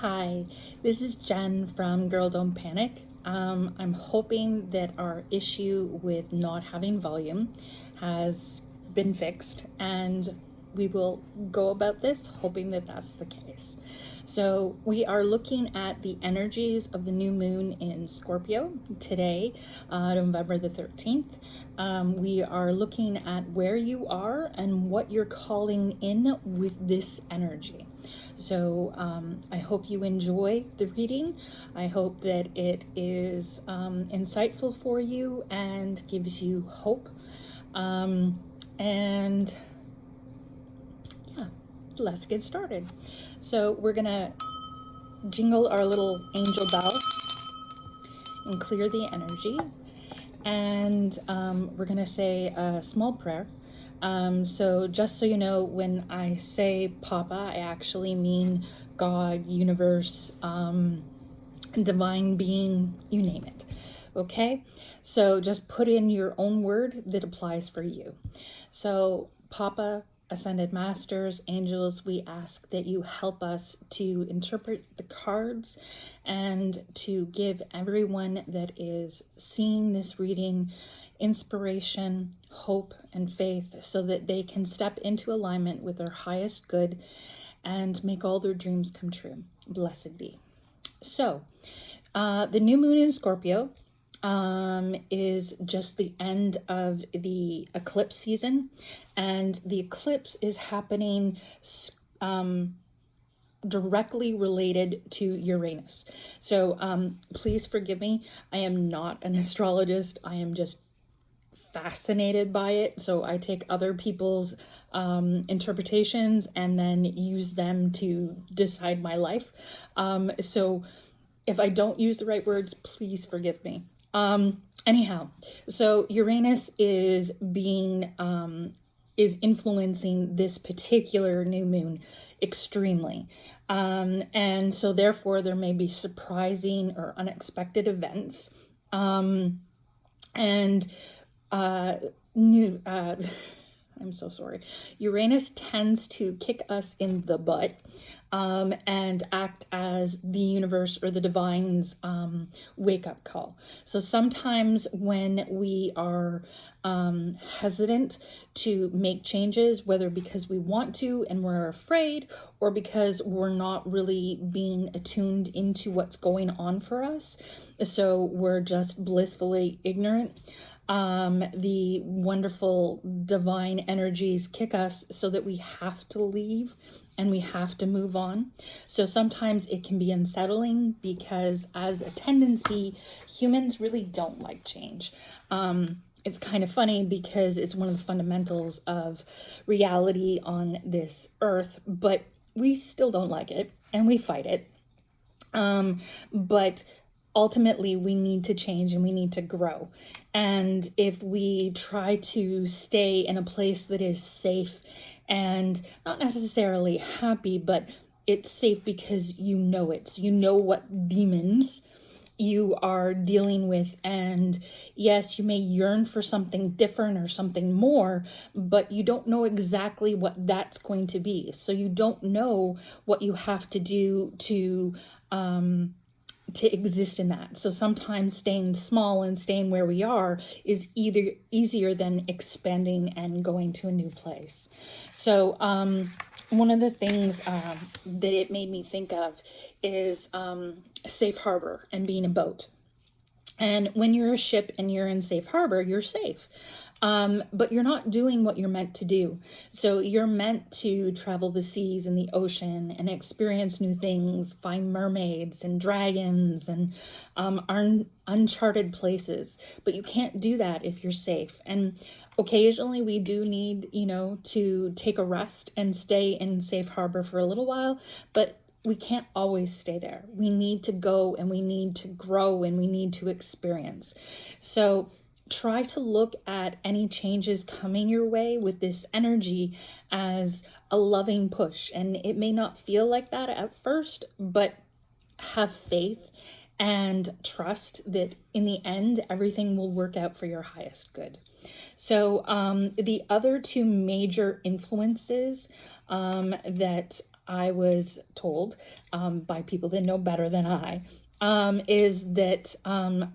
Hi, this is Jen from Girl Don't Panic. I'm hoping that our issue with not having volume has been fixed, and we will go about this hoping that that's the case. So, we are looking at the energies of the new moon in Scorpio today, November the 13th. We are looking at where you are and what you're calling in with this energy. So I hope you enjoy the reading. I hope that it is insightful for you and gives you hope. And yeah, let's get started. So we're gonna jingle our little angel bell and clear the energy. And we're gonna say a small prayer. So just so you know, when I say Papa, I actually mean God, universe, divine being, you name it. Okay? So just put in your own word that applies for you. So Papa, Ascended Masters, angels, we ask that you help us to interpret the cards and to give everyone that is seeing this reading inspiration, hope, and faith so that they can step into alignment with their highest good and make all their dreams come true. Blessed be. So, the new moon in Scorpio is just the end of the eclipse season, and the eclipse is happening directly related to Uranus. So please forgive me. I am not an astrologist. I am just fascinated by it. So I take other people's interpretations and then use them to decide my life. So if I don't use the right words, please forgive me. Anyhow, so Uranus is influencing this particular new moon extremely. And so therefore there may be surprising or unexpected events. I'm so sorry. Uranus tends to kick us in the butt and act as the universe or the divine's wake-up call. So sometimes when we are hesitant to make changes, whether because we want to and we're afraid, or because we're not really being attuned into what's going on for us, so we're just blissfully ignorant, the wonderful divine energies kick us so that we have to leave and we have to move on. So sometimes it can be unsettling because as a tendency, humans really don't like change. It's kind of funny because it's one of the fundamentals of reality on this earth, but we still don't like it and we fight it. But ultimately we need to change and we need to grow. And if we try to stay in a place that is safe and not necessarily happy, but it's safe because you know it. So you know what demons you are dealing with, and yes, you may yearn for something different or something more, but you don't know exactly what that's going to be. So you don't know what you have to do to exist in that. So sometimes staying small and staying where we are is either easier than expanding and going to a new place. So one of the things that it made me think of is safe harbor and being a boat. And when you're a ship and you're in safe harbor, you're safe. But you're not doing what you're meant to do. So you're meant to travel the seas and the ocean and experience new things, find mermaids and dragons and uncharted places. But you can't do that if you're safe. And occasionally we do need, to take a rest and stay in safe harbor for a little while, but we can't always stay there. We need to go and we need to grow and we need to experience. So try to look at any changes coming your way with this energy as a loving push. And it may not feel like that at first, but have faith and trust that in the end, everything will work out for your highest good. So the other two major influences that I was told by people that know better than I, is that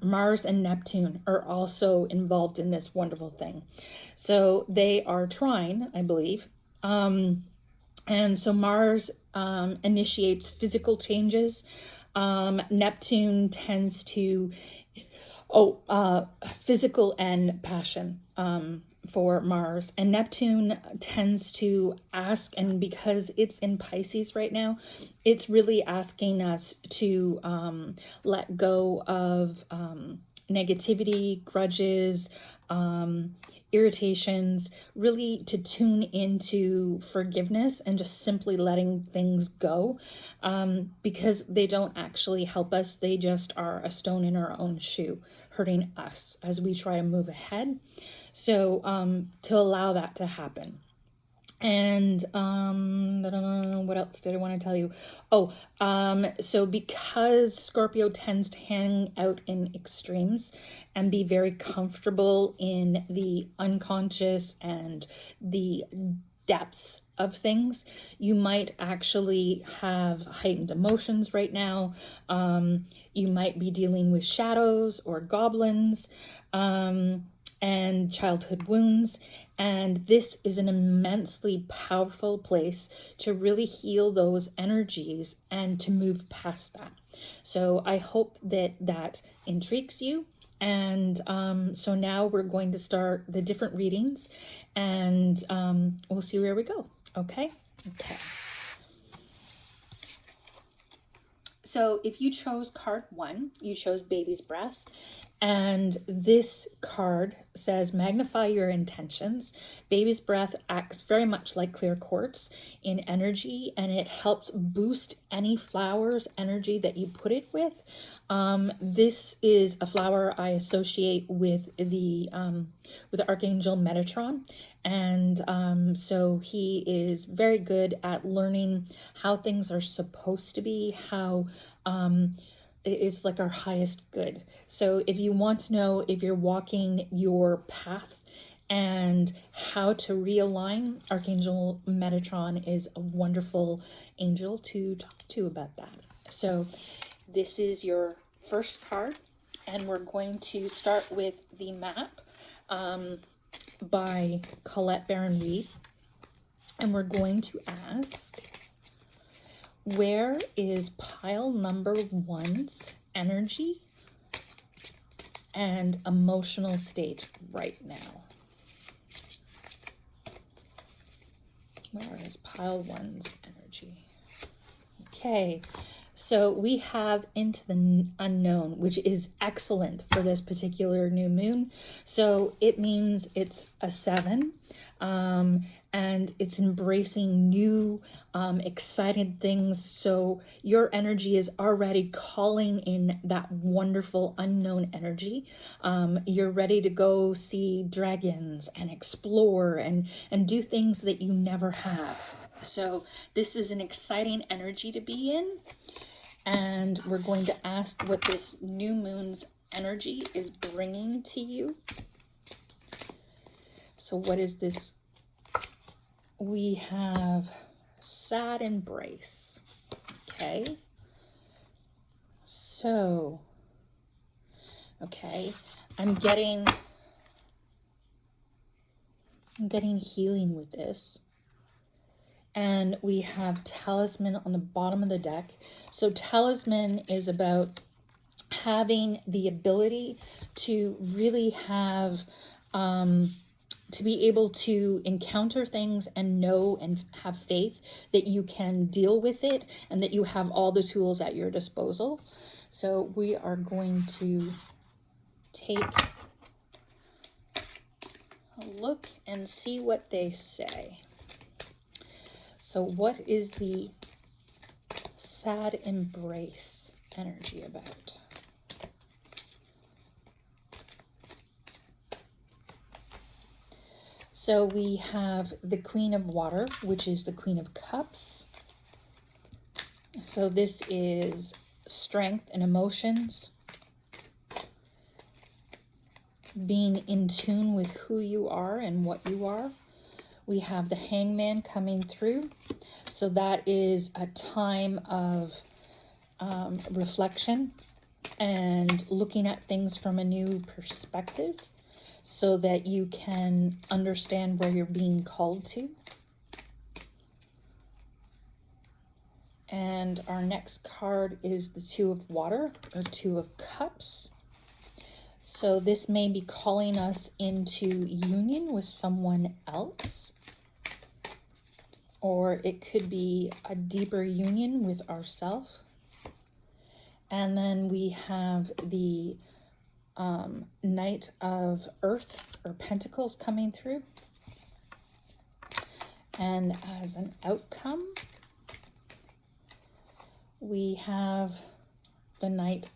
Mars and Neptune are also involved in this wonderful thing. So they are trine, I believe. And so Mars initiates physical changes. Neptune tends to, physical and passion for Mars. And Neptune tends to ask, and because it's in Pisces right now, it's really asking us to let go of negativity, grudges, irritations, really to tune into forgiveness and just simply letting things go, because they don't actually help us. They just are a stone in our own shoe, hurting us as we try to move ahead. So to allow that to happen. And what else did I want to tell you? So because Scorpio tends to hang out in extremes and be very comfortable in the unconscious and the depths of things, you might actually have heightened emotions right now. You might be dealing with shadows or goblins, and childhood wounds. And this is an immensely powerful place to really heal those energies and to move past that. So I hope that that intrigues you. And so now we're going to start the different readings, and we'll see where we go. Okay. So if you chose card 1, you chose Baby's Breath. And this card says, magnify your intentions. Baby's Breath acts very much like clear quartz in energy, and it helps boost any flower's energy that you put it with. This is a flower I associate with the Archangel Metatron. And so he is very good at learning how things are supposed to be, how it's like our highest good. So if you want to know if you're walking your path and how to realign, Archangel Metatron is a wonderful angel to talk to about that. So this is your first card, and we're going to start with the map by Colette Baron Reed. And we're going to ask, where is pile number 1's energy and emotional state right now? Where is pile 1's energy? Okay, so we have into the unknown, which is excellent for this particular new moon. So it means it's a 7, and it's embracing new, excited things. So your energy is already calling in that wonderful unknown energy. You're ready to go see dragons and explore and do things that you never have. So this is an exciting energy to be in. And we're going to ask what this new moon's energy is bringing to you. So what is this? We have sad embrace. Okay. So, okay, I'm getting healing with this. And we have talisman on the bottom of the deck. So talisman is about having the ability to really have, to be able to encounter things and know and have faith that you can deal with it and that you have all the tools at your disposal. So we are going to take a look and see what they say. So what is the sad embrace energy about? So we have the Queen of Water, which is the Queen of Cups. So this is strength and emotions, being in tune with who you are and what you are. We have the Hangman coming through. So that is a time of reflection and looking at things from a new perspective so that you can understand where you're being called to. And our next card is the Two of Water, or Two of Cups. So this may be calling us into union with someone else, or it could be a deeper union with ourselves. And then we have the Knight of Earth, or Pentacles, coming through. And as an outcome, we have the Knight,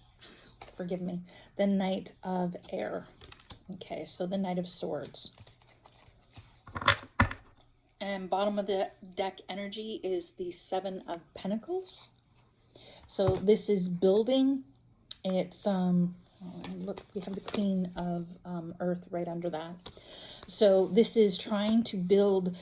the Knight of Air. Okay, so the Knight of Swords. And bottom of the deck energy is the Seven of Pentacles. So this is building. It's, look, we have the Queen of Earth right under that. So this is trying to build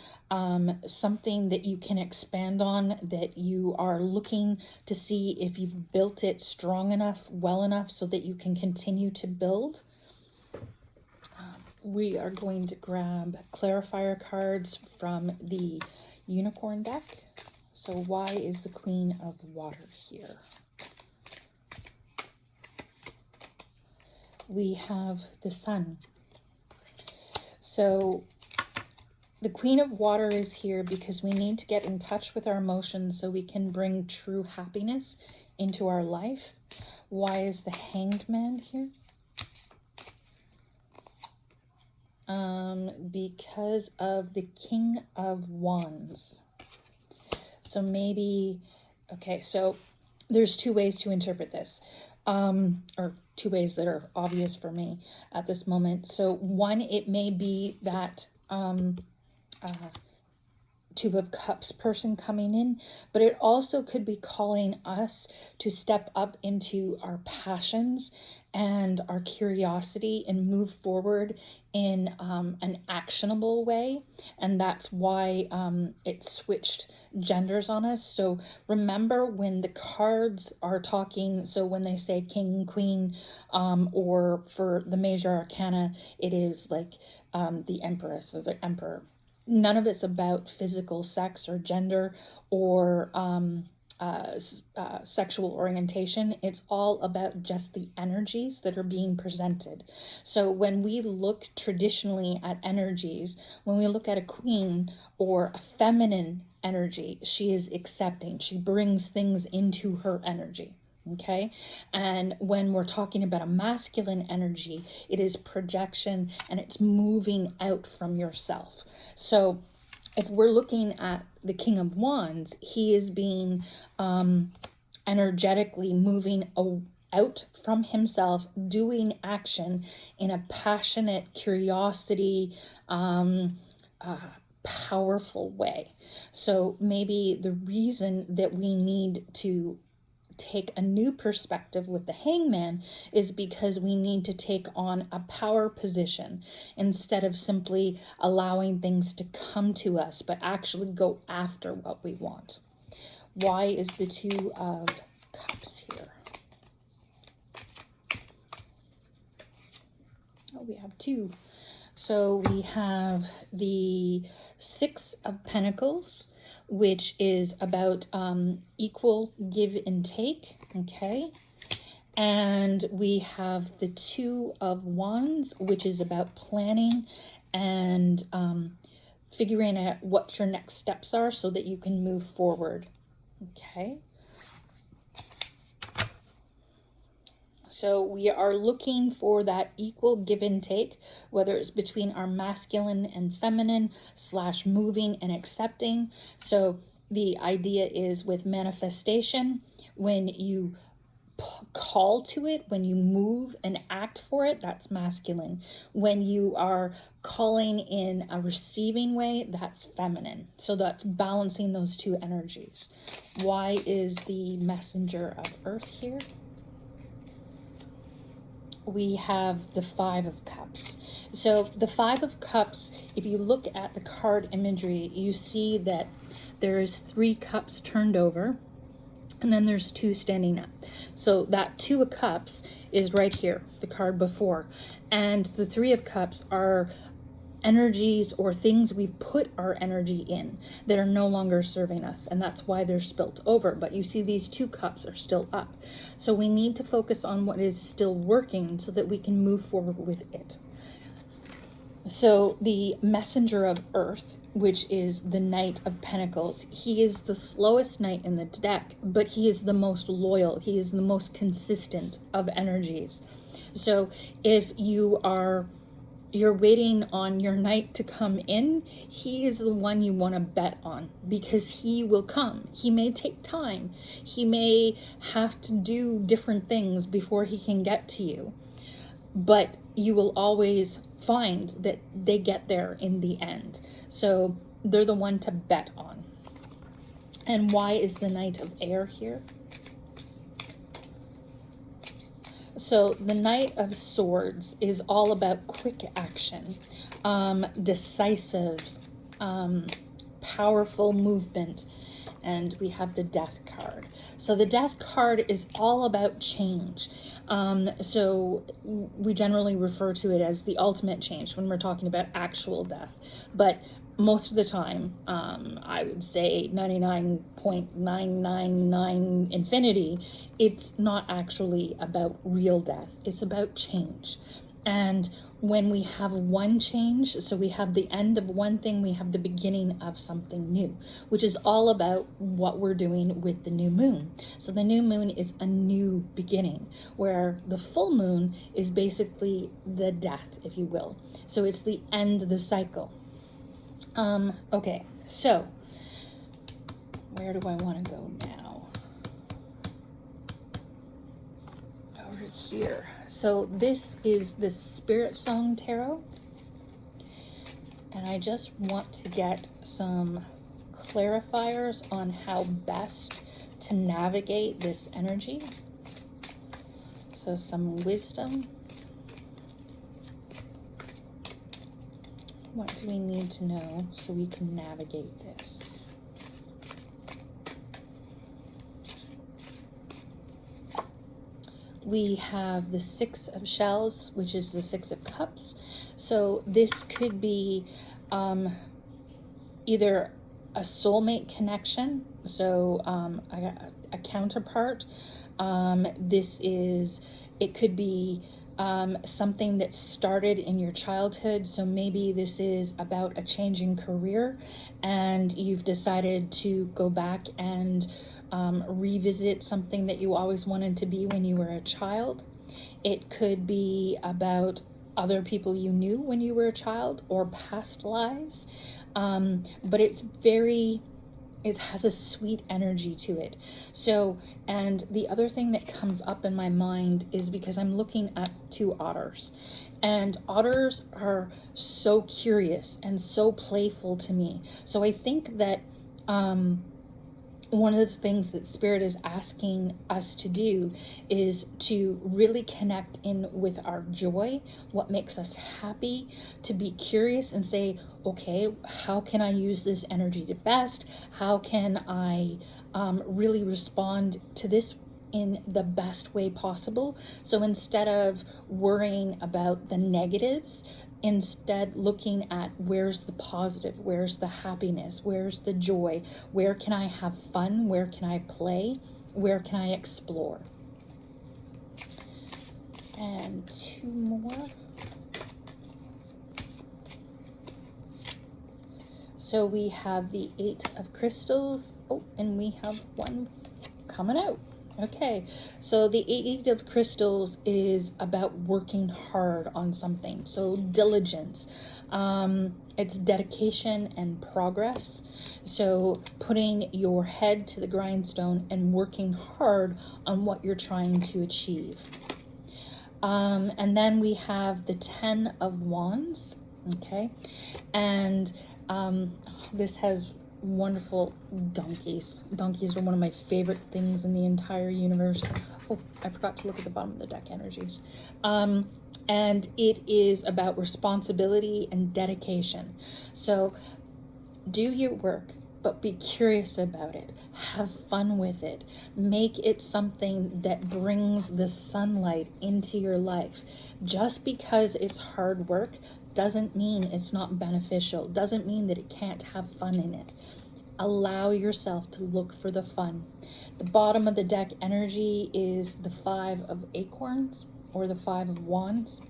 something that you can expand on, that you are looking to see if you've built it strong enough, well enough, so that you can continue to build. We are going to grab clarifier cards from the Unicorn deck. So why is the Queen of Water here? We have the Sun. So the Queen of Water is here because we need to get in touch with our emotions so we can bring true happiness into our life. Why is the Hanged Man here? Because of the King of Wands. So maybe, okay, so there's two ways to interpret this, or two ways that are obvious for me at this moment. So one, it may be that Two of Cups person coming in, but it also could be calling us to step up into our passions and our curiosity and move forward in an actionable way. And that's why it switched genders on us. So remember, when the cards are talking, so when they say king, queen, or for the major arcana, it is like the Empress or the Emperor. None of it's about physical sex or gender or sexual orientation. It's all about just the energies that are being presented. So when we look traditionally at energies, when we look at a queen or a feminine energy, she is accepting. She brings things into her energy. Okay, and when we're talking about a masculine energy, it is projection and it's moving out from yourself. So if we're looking at the King of Wands, he is being energetically moving out from himself, doing action in a passionate, curiosity, powerful way. So maybe the reason that we need to take a new perspective with the Hangman is because we need to take on a power position instead of simply allowing things to come to us, but actually go after what we want. Why is the Two of Cups here? Oh, we have two. So we have the Six of Pentacles, which is about equal give and take, okay? And we have the Two of Wands, which is about planning and figuring out what your next steps are so that you can move forward, okay? So we are looking for that equal give and take, whether it's between our masculine and feminine / moving and accepting. So the idea is with manifestation, when you call to it, when you move and act for it, that's masculine. When you are calling in a receiving way, that's feminine. So that's balancing those two energies. Why is the Messenger of Earth here? we have the Five of Cups. So the Five of Cups, if you look at the card imagery, you see that there's 3 cups turned over, and then there's 2 standing up. So that 2 of Cups is right here, the card before. And the 3 of Cups are energies or things we've put our energy in that are no longer serving us, and that's why they're spilt over. But you see these 2 cups are still up, so we need to focus on what is still working so that we can move forward with it. So the messenger of earth, which is the Knight of Pentacles, he is the slowest knight in the deck, but he is the most loyal, he is the most consistent of energies. So if you're waiting on your knight to come in, he is the one you want to bet on, because he will come. He may take time. He may have to do different things before he can get to you, but you will always find that they get there in the end. So they're the one to bet on. And why is the Knight of Air here? So the Knight of Swords is all about quick action, decisive, powerful movement. And we have the Death card. So the Death card is all about change. So we generally refer to it as the ultimate change when we're talking about actual death. But most of the time, I would say 99.999 infinity, it's not actually about real death. It's about change. And when we have one change, so we have the end of one thing, we have the beginning of something new, which is all about what we're doing with the new moon. So the new moon is a new beginning, where the full moon is basically the death, if you will. So it's the end of the cycle. Okay, so where do I want to go now? Over here. So this is the Spirit Song Tarot, and I just want to get some clarifiers on how best to navigate this energy. So some wisdom. What do we need to know so we can navigate this? We have the Six of Shells, which is the Six of Cups. So this could be either a soulmate connection, so a counterpart. It could be something that started in your childhood. So maybe this is about a changing career, and you've decided to go back and revisit something that you always wanted to be when you were a child. It could be about other people you knew when you were a child, or past lives. But it has a sweet energy to it. So, and the other thing that comes up in my mind is because I'm looking at 2 otters, and otters are so curious and so playful to me. So I think that one of the things that Spirit is asking us to do is to really connect in with our joy, what makes us happy, to be curious and say, okay, how can I use this energy to best? How can I really respond to this in the best way possible? So instead of worrying about the negatives, instead looking at where's the positive, where's the happiness, where's the joy, where can I have fun, where can I play, where can I explore. And 2 more. So we have the 8 of Crystals. Oh, and we have one coming out. Okay, so the 8 of Crystals is about working hard on something. So diligence. It's dedication and progress. So putting your head to the grindstone and working hard on what you're trying to achieve. And then we have the 10 of Wands. Okay, and this has wonderful donkeys. Donkeys are one of my favorite things in the entire universe. Oh, I forgot to look at the bottom of the deck energies. And it is about responsibility and dedication. So do your work, but be curious about it. Have fun with it. Make it something that brings the sunlight into your life. Just because it's hard work doesn't mean it's not beneficial, doesn't mean that it can't have fun in it. Allow yourself to look for the fun. The bottom of the deck energy is the 5 of acorns or the 5 of wands.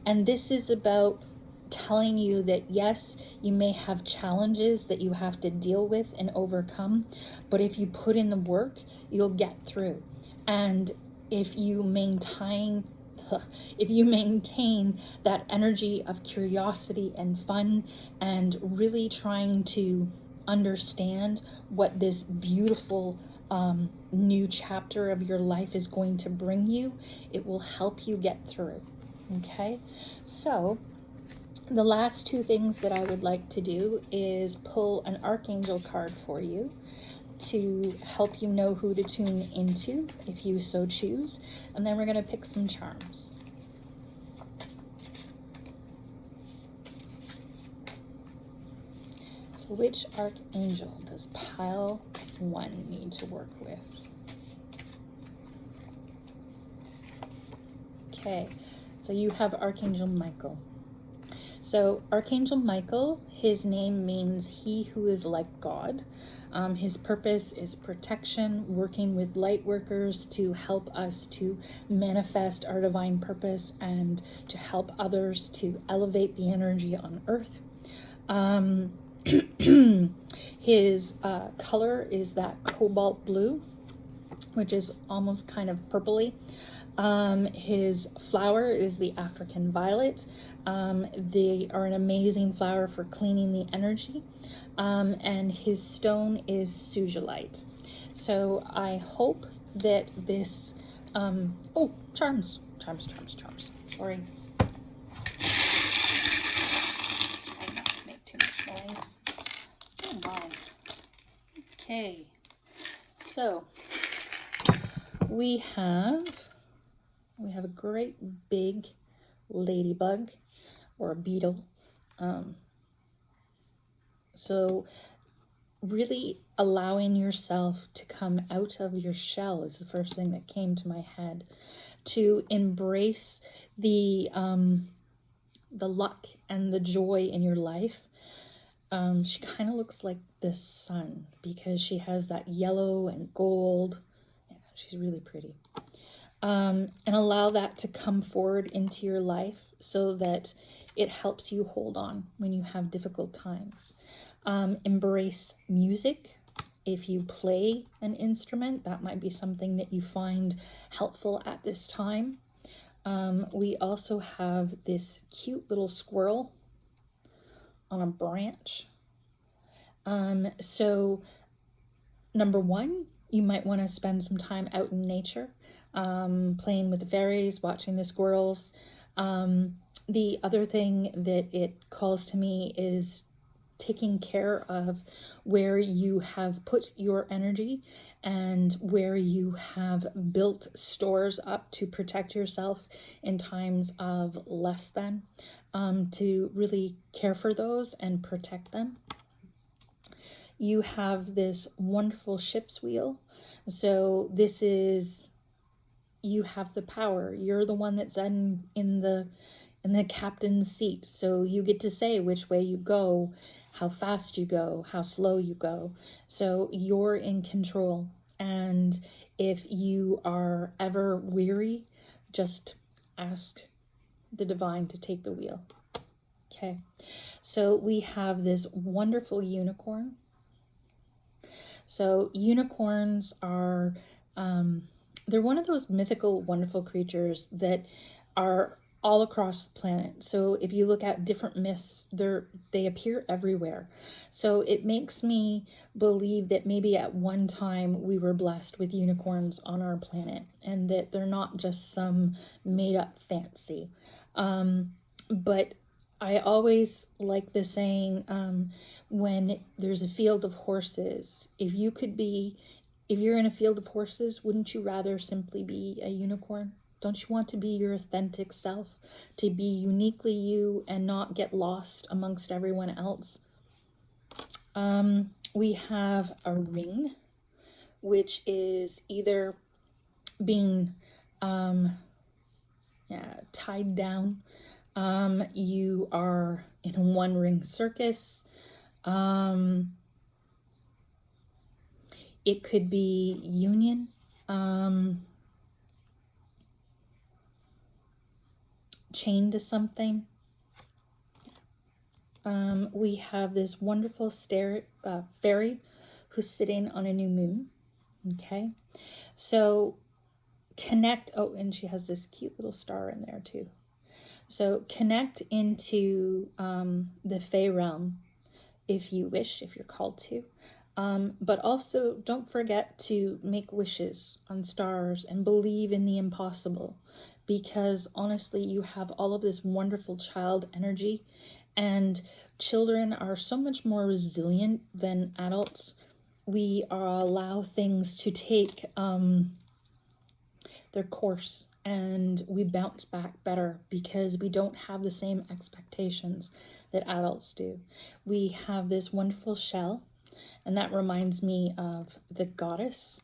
And this is about telling you that yes, you may have challenges that you have to deal with and overcome, but if you put in the work, you'll get through. And if you maintain that energy of curiosity and fun and really trying to understand what this beautiful new chapter of your life is going to bring you, it will help you get through. Okay, so the last two things that I would like to do is pull an archangel card for you to help you know who to tune into if you so choose, and then we're going to pick some charms. So which archangel does pile 1 need to work with? Okay, so you have Archangel Michael. So Archangel Michael, his name means he who is like God. His purpose is protection, working with light workers to help us to manifest our divine purpose and to help others to elevate the energy on earth. His color is that cobalt blue, which is almost kind of purpley. His flower is the African violet. They are an amazing flower for cleaning the energy. And his stone is sugilite. So I hope that this, oh, charms. Sorry. Try not to make too much noise. Oh my. Okay. So we have a great big ladybug or a beetle. So really allowing yourself to come out of your shell is the first thing that came to my head. To embrace the luck and the joy in your life. She kind of looks like the sun because she has that yellow and gold. Yeah, she's really pretty. And allow that to come forward into your life so that it helps you hold on when you have difficult times. Embrace music. If you play an instrument, that might be something that you find helpful at this time. We also have this cute little squirrel on a branch. So number 1, you might want to spend some time out in nature, playing with the fairies, watching the squirrels. The other thing that it calls to me is taking care of where you have put your energy and where you have built stores up to protect yourself in times of less than, to really care for those and protect them. You have this wonderful ship's wheel. So this is, you have the power. You're the one that's in the captain's seat. So you get to say which way you go, how fast you go, how slow you go. So you're in control. And if you are ever weary, just ask the divine to take the wheel. Okay. So we have this wonderful unicorn. So unicorns are, they're one of those mythical, wonderful creatures that are all across the planet. So if you look at different myths, they appear everywhere. So it makes me believe that maybe at one time we were blessed with unicorns on our planet and that they're not just some made up fancy. But I always like the saying, when there's a field of horses, if you're in a field of horses, wouldn't you rather simply be a unicorn? Don't you want to be your authentic self, to be uniquely you and not get lost amongst everyone else? We have a ring, which is either being tied down. You are in a one ring circus. It could be union. Chained to something. We have this wonderful fairy who's sitting on a new moon. Okay, so connect. Oh, and she has this cute little star in there too. So connect into the Fey realm if you wish, if you're called to. But also don't forget to make wishes on stars and believe in the impossible, because honestly, you have all of this wonderful child energy, and children are so much more resilient than adults. We allow things to take their course, and we bounce back better because we don't have the same expectations that adults do. We have this wonderful shell, and that reminds me of the goddess.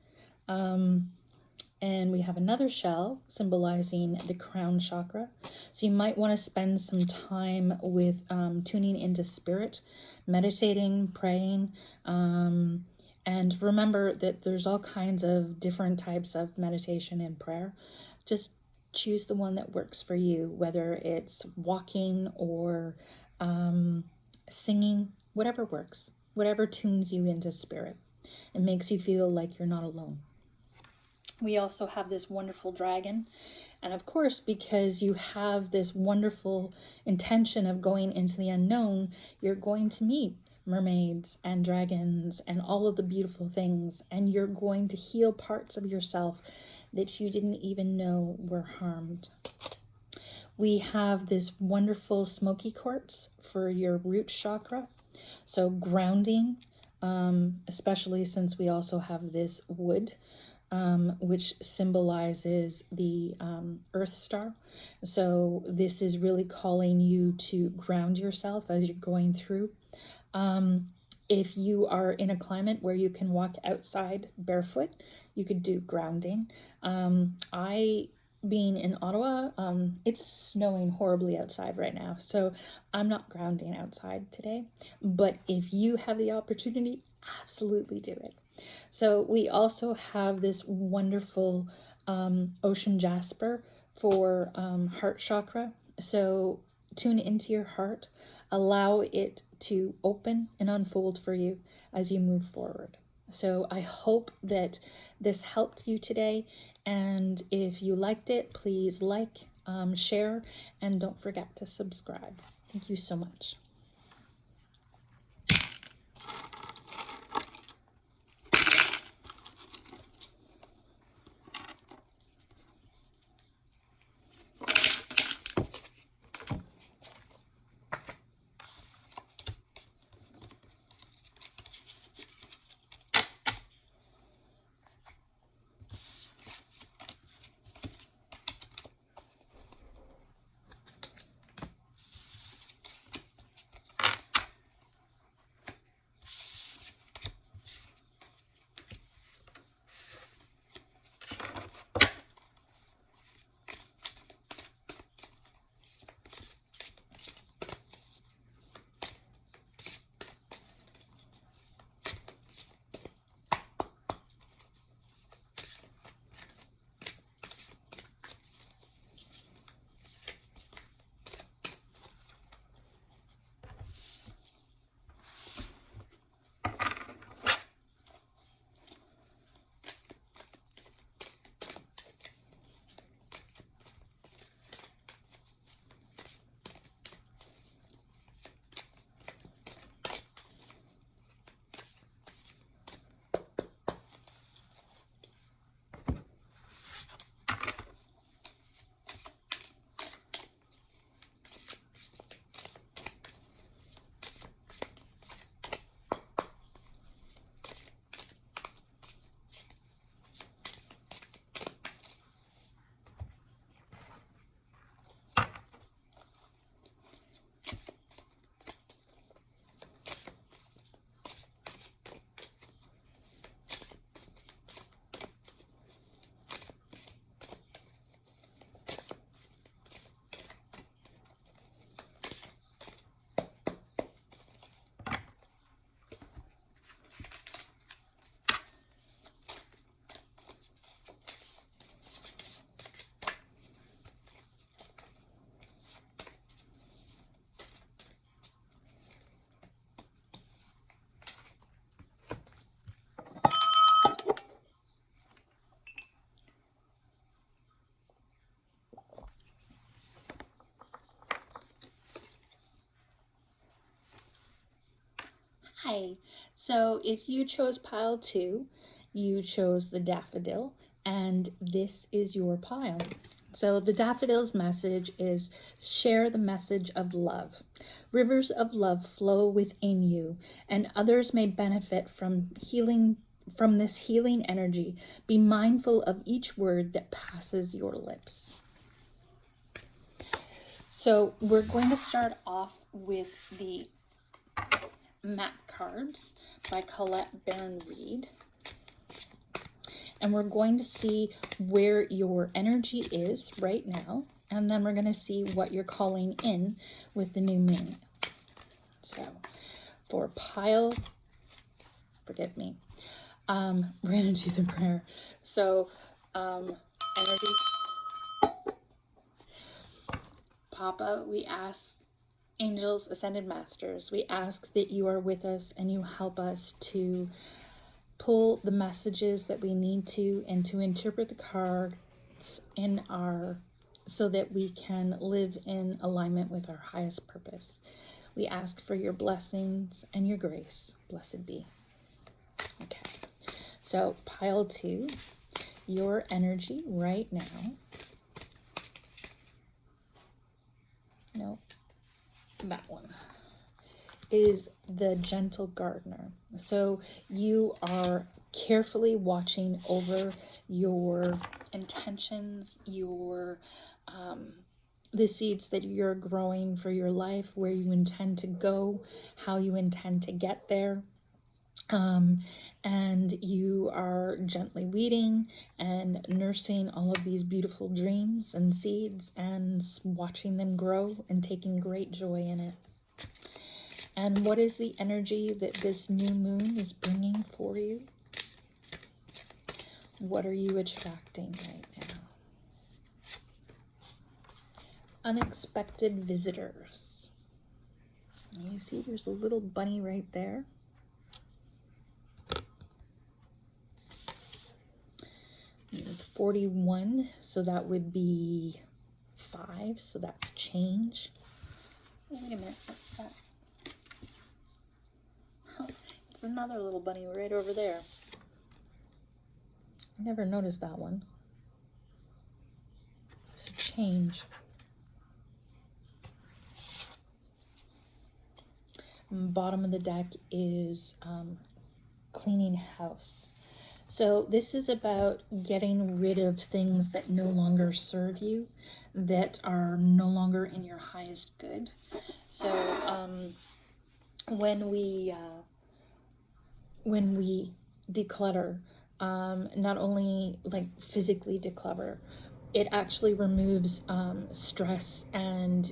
And we have another shell symbolizing the crown chakra. So you might want to spend some time with tuning into spirit, meditating, praying, and remember that there's all kinds of different types of meditation and prayer. Just choose the one that works for you, whether it's walking or singing, whatever works, whatever tunes you into spirit and makes you feel like you're not alone. We also have this wonderful dragon. And of course, because you have this wonderful intention of going into the unknown, you're going to meet mermaids and dragons and all of the beautiful things. And you're going to heal parts of yourself that you didn't even know were harmed. We have this wonderful smoky quartz for your root chakra. So grounding, especially since we also have this wood, which symbolizes the Earth Star. So this is really calling you to ground yourself as you're going through. If you are in a climate where you can walk outside barefoot, you could do grounding. Being in Ottawa, it's snowing horribly outside right now, so I'm not grounding outside today. But if you have the opportunity, absolutely do it. So we also have this wonderful ocean jasper for heart chakra. So tune into your heart, allow it to open and unfold for you as you move forward. So I hope that this helped you today. And if you liked it, please like, share, and don't forget to subscribe. Thank you so much. Hi. So if you chose pile 2, you chose the daffodil, and this is your pile. So the daffodil's message is share the message of love. Rivers of love flow within you, and others may benefit from this healing energy. Be mindful of each word that passes your lips. So we're going to start off with the Map Cards by Colette Baron-Reid. And we're going to see where your energy is right now. And then we're going to see what you're calling in with the new moon. So for pile, forgive me, we're going to do the prayer. So energy, Papa, we ask, angels, ascended masters, we ask that you are with us and you help us to pull the messages that we need to and to interpret the cards so that we can live in alignment with our highest purpose. We ask for your blessings and your grace. Blessed be. Okay. So pile 2, your energy right now. No, that one is the gentle gardener. So you are carefully watching over your intentions, your the seeds that you're growing for your life, where you intend to go, how you intend to get there. And you are gently weeding and nursing all of these beautiful dreams and seeds and watching them grow and taking great joy in it. And what is the energy that this new moon is bringing for you? What are you attracting right now? Unexpected visitors. You see there's a little bunny right there. It's 41, so that would be 5, so that's change. Oh, wait a minute, what's that? Oh, it's another little bunny right over there. I never noticed that one. So change. Bottom of the deck is cleaning house. So this is about getting rid of things that no longer serve you, that are no longer in your highest good. So when we declutter, not only like physically declutter, it actually removes stress and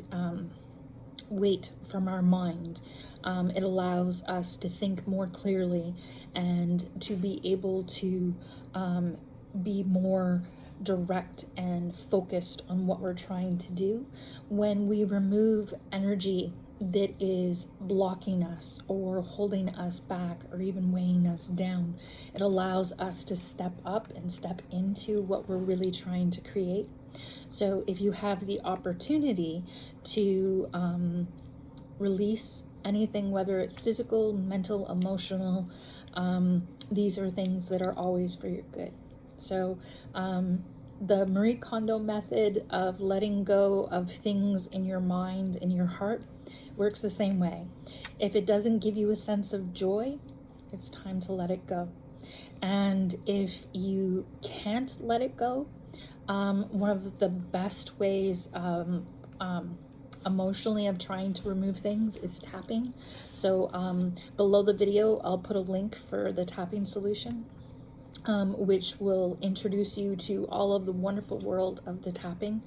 weight from our mind. It allows us to think more clearly and to be able to be more direct and focused on what we're trying to do. When we remove energy that is blocking us or holding us back or even weighing us down, it allows us to step up and step into what we're really trying to create. So if you have the opportunity to release anything, whether it's physical, mental, emotional, these are things that are always for your good. So the Marie Kondo method of letting go of things in your mind, in your heart, works the same way. If it doesn't give you a sense of joy, it's time to let it go. And if you can't let it go, one of the best ways emotionally of trying to remove things is tapping. So below the video, I'll put a link for the tapping solution, which will introduce you to all of the wonderful world of the tapping,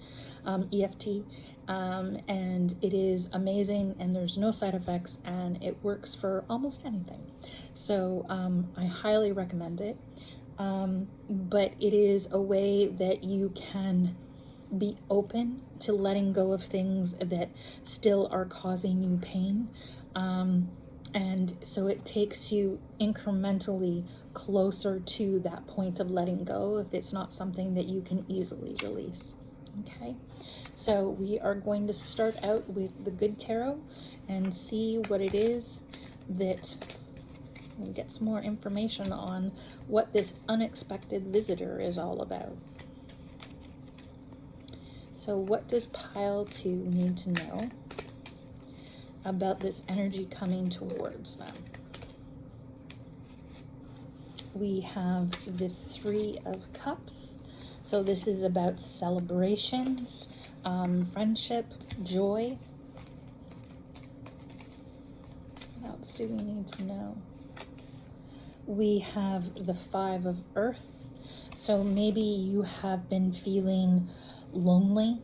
EFT, and it is amazing, and there's no side effects, and it works for almost anything. So I highly recommend it, but it is a way that you can be open to letting go of things that still are causing you pain. And so it takes you incrementally closer to that point of letting go if it's not something that you can easily release. Okay, so we are going to start out with the Good Tarot and see what it is that We'll get some more information on what this unexpected visitor is all about. So what does pile 2 need to know about this energy coming towards them? We have the 3 of Cups. So this is about celebrations, friendship, joy. What else do we need to know? We have the 5 of Earth. So maybe you have been feeling lonely,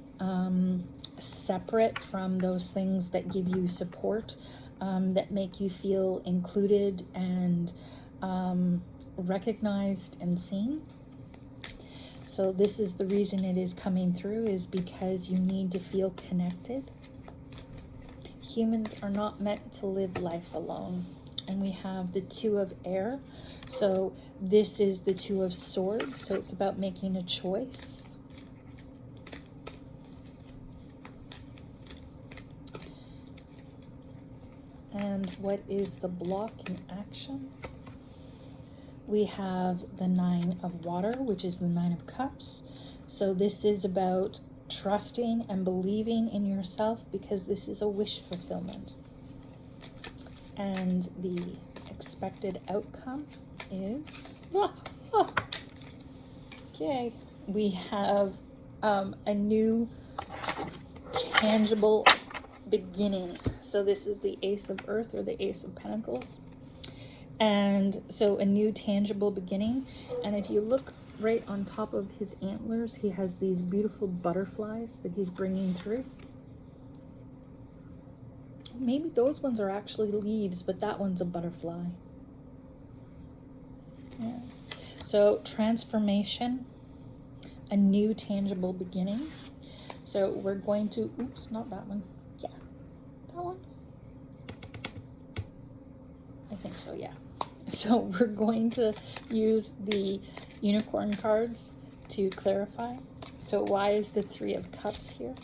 separate from those things that give you support, that make you feel included and recognized and seen. So this is the reason it is coming through, is because you need to feel connected. Humans are not meant to live life alone. And we have the 2 of Air. So this is the 2 of Swords. So it's about making a choice. And what is the block in action? We have the 9 of Water, which is the 9 of Cups. So this is about trusting and believing in yourself, because this is a wish fulfillment. And the expected outcome is, okay, we have a new tangible beginning. So this is the Ace of Earth, or the Ace of Pentacles. And so a new tangible beginning. And if you look right on top of his antlers, he has these beautiful butterflies that he's bringing through. Maybe those ones are actually leaves, but that one's a butterfly. Yeah. So transformation, a new tangible beginning. So we're going to, oops, not that one. Yeah, that one. I think so, yeah. So we're going to use the unicorn cards to clarify. So why is the 3 of Cups here?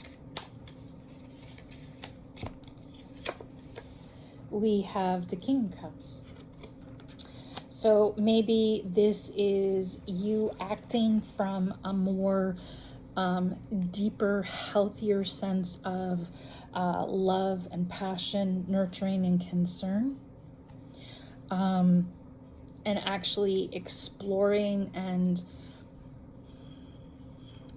We have the King of Cups. So maybe this is you acting from a more deeper, healthier sense of love and passion, nurturing and concern. And actually exploring, and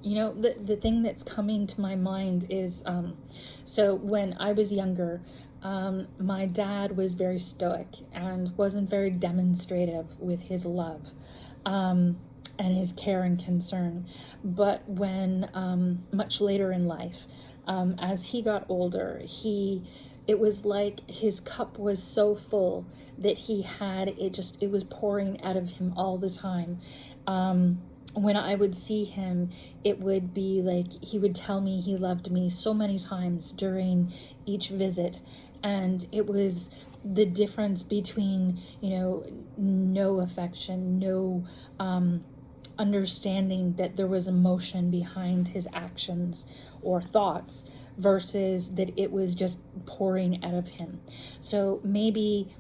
you know, the thing that's coming to my mind is, so when I was younger, my dad was very stoic and wasn't very demonstrative with his love, and his care and concern. But when, much later in life, as he got older, it was like his cup was so full that he had, it was pouring out of him all the time. When I would see him, it would be like he would tell me he loved me so many times during each visit. And it was the difference between, you know, no affection, no understanding that there was emotion behind his actions or thoughts, versus that it was just pouring out of him. So maybe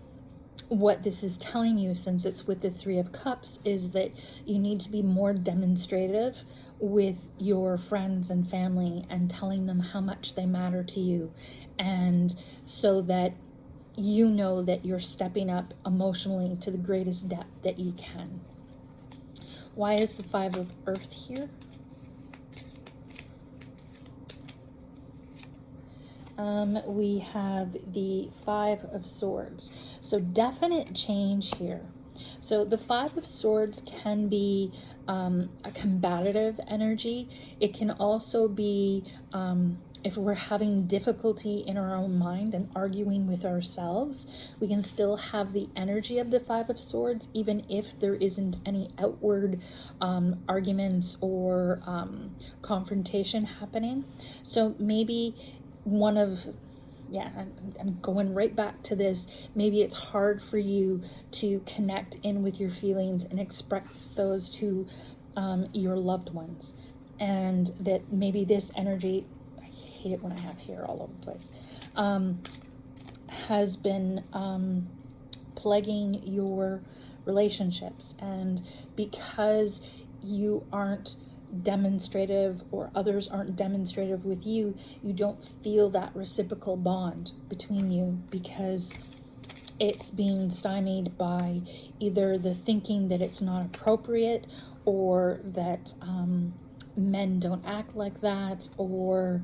what this is telling you, since it's with the 3 of Cups, is that you need to be more demonstrative with your friends and family, and telling them how much they matter to you, and so that you know that you're stepping up emotionally to the greatest depth that you can. Why is the 5 of Earth here? We have the 5 of Swords. So definite change here. So the 5 of Swords can be a combative energy. It can also be, if we're having difficulty in our own mind and arguing with ourselves, we can still have the energy of the 5 of Swords, even if there isn't any outward arguments or confrontation happening. So maybe I'm going right back to this. Maybe it's hard for you to connect in with your feelings and express those to your loved ones. And that maybe this energy, I hate it when I have hair all over the place, has been plaguing your relationships. And because you aren't demonstrative, or others aren't demonstrative with you, you don't feel that reciprocal bond between you, because it's being stymied by either the thinking that it's not appropriate, or that men don't act like that, or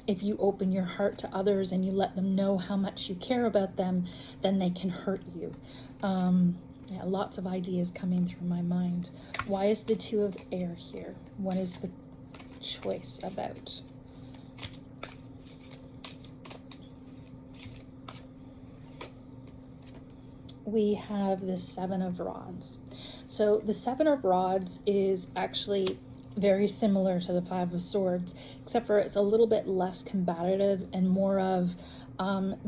if you open your heart to others and you let them know how much you care about them, then they can hurt you. Yeah, lots of ideas coming through my mind. Why is the Two of Air here? What is the choice about? We have the Seven of Rods. So the Seven of Rods is actually very similar to the Five of Swords, except for it's a little bit less combative and more of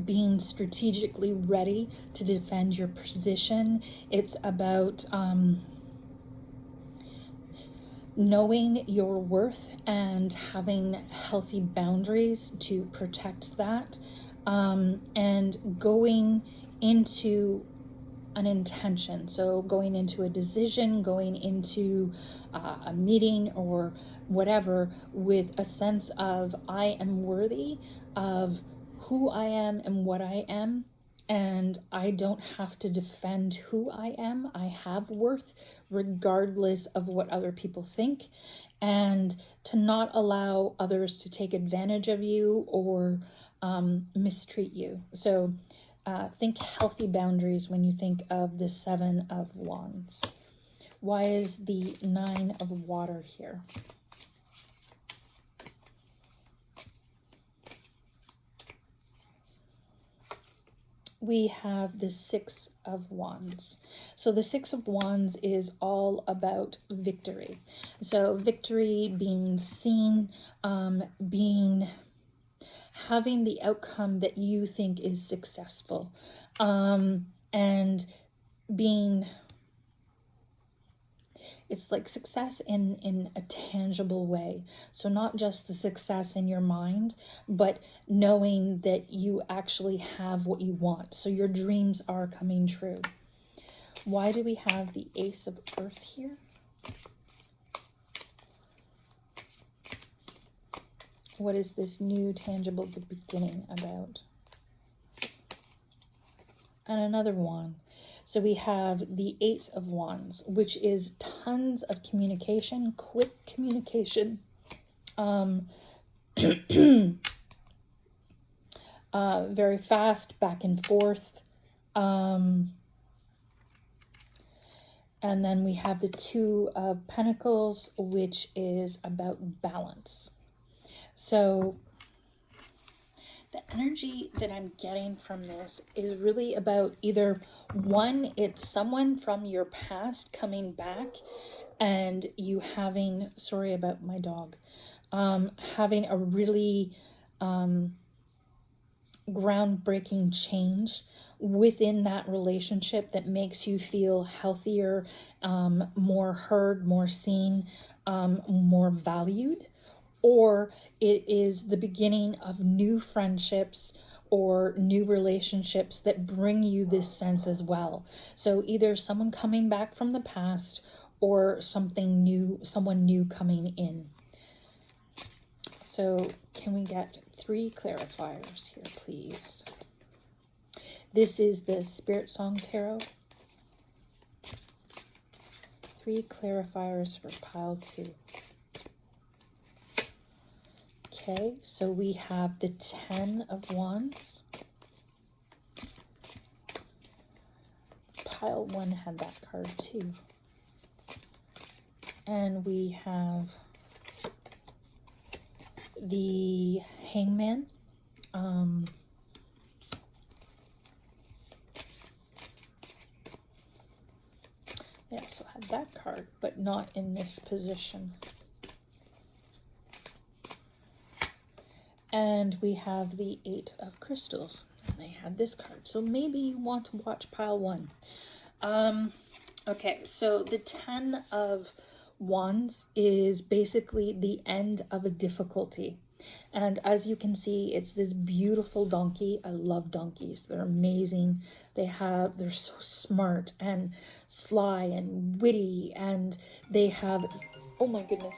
being strategically ready to defend your position. It's about knowing your worth and having healthy boundaries to protect that, and going into an intention. So going into a decision, going into a meeting or whatever, with a sense of, I am worthy of who I am and what I am, and I don't have to defend who I am. I have worth regardless of what other people think, and to not allow others to take advantage of you or mistreat you. So think healthy boundaries when you think of the Seven of Wands. Why is the Nine of Water here? We have the Six of Wands. So the Six of Wands is all about victory. So victory, being seen, having the outcome that you think is successful, and being, it's like success in a tangible way. So not just the success in your mind, but knowing that you actually have what you want. So your dreams are coming true. Why do we have the Ace of Earth here? What is this new tangible beginning about? And another one. So we have the Eight of Wands, which is tons of communication, quick communication, very fast, back and forth. And then we have the Two of Pentacles, which is about balance. So the energy that I'm getting from this is really about either one, it's someone from your past coming back and you having, sorry about my dog, having a really groundbreaking change within that relationship that makes you feel healthier, more heard, more seen, more valued. Or it is the beginning of new friendships or new relationships that bring you this sense as well. So either someone coming back from the past or something new, someone new coming in. So can we get 3 clarifiers here, please? This is the Spirit Song Tarot. 3 clarifiers for pile 2. Okay, so we have the 10 of Wands. Pile 1 had that card too. And we have the Hangman. They also had that card, but not in this position. And we have the 8 of Crystals. And they had this card. So maybe you want to watch pile 1. Okay, so the 10 of Wands is basically the end of a difficulty. And as you can see, it's this beautiful donkey. I love donkeys. They're amazing. They're so smart and sly and witty, and they have, oh my goodness,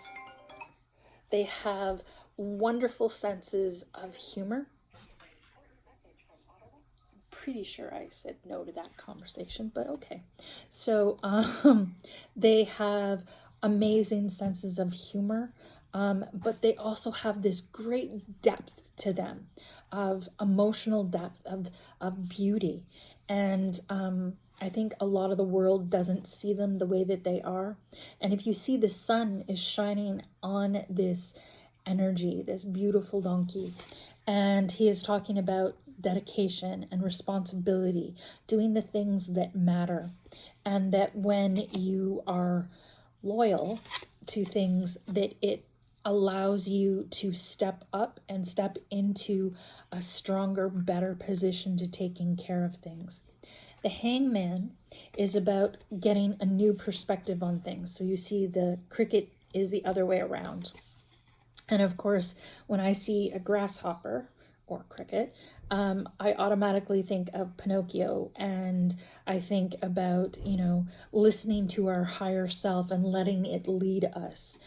they have wonderful senses of humor. Pretty sure I said no to that conversation, but okay. So they have amazing senses of humor, but they also have this great depth to them, of emotional depth, of beauty. And I think a lot of the world doesn't see them the way that they are. And if you see, the sun is shining on this energy, this beautiful donkey. And he is talking about dedication and responsibility, doing the things that matter. And that when you are loyal to things, that it allows you to step up and step into a stronger, better position to taking care of things. The hangman is about getting a new perspective on things. So you see the cricket is the other way around. And of course, when I see a grasshopper or cricket, I automatically think of Pinocchio, and I think about, listening to our higher self and letting it lead us.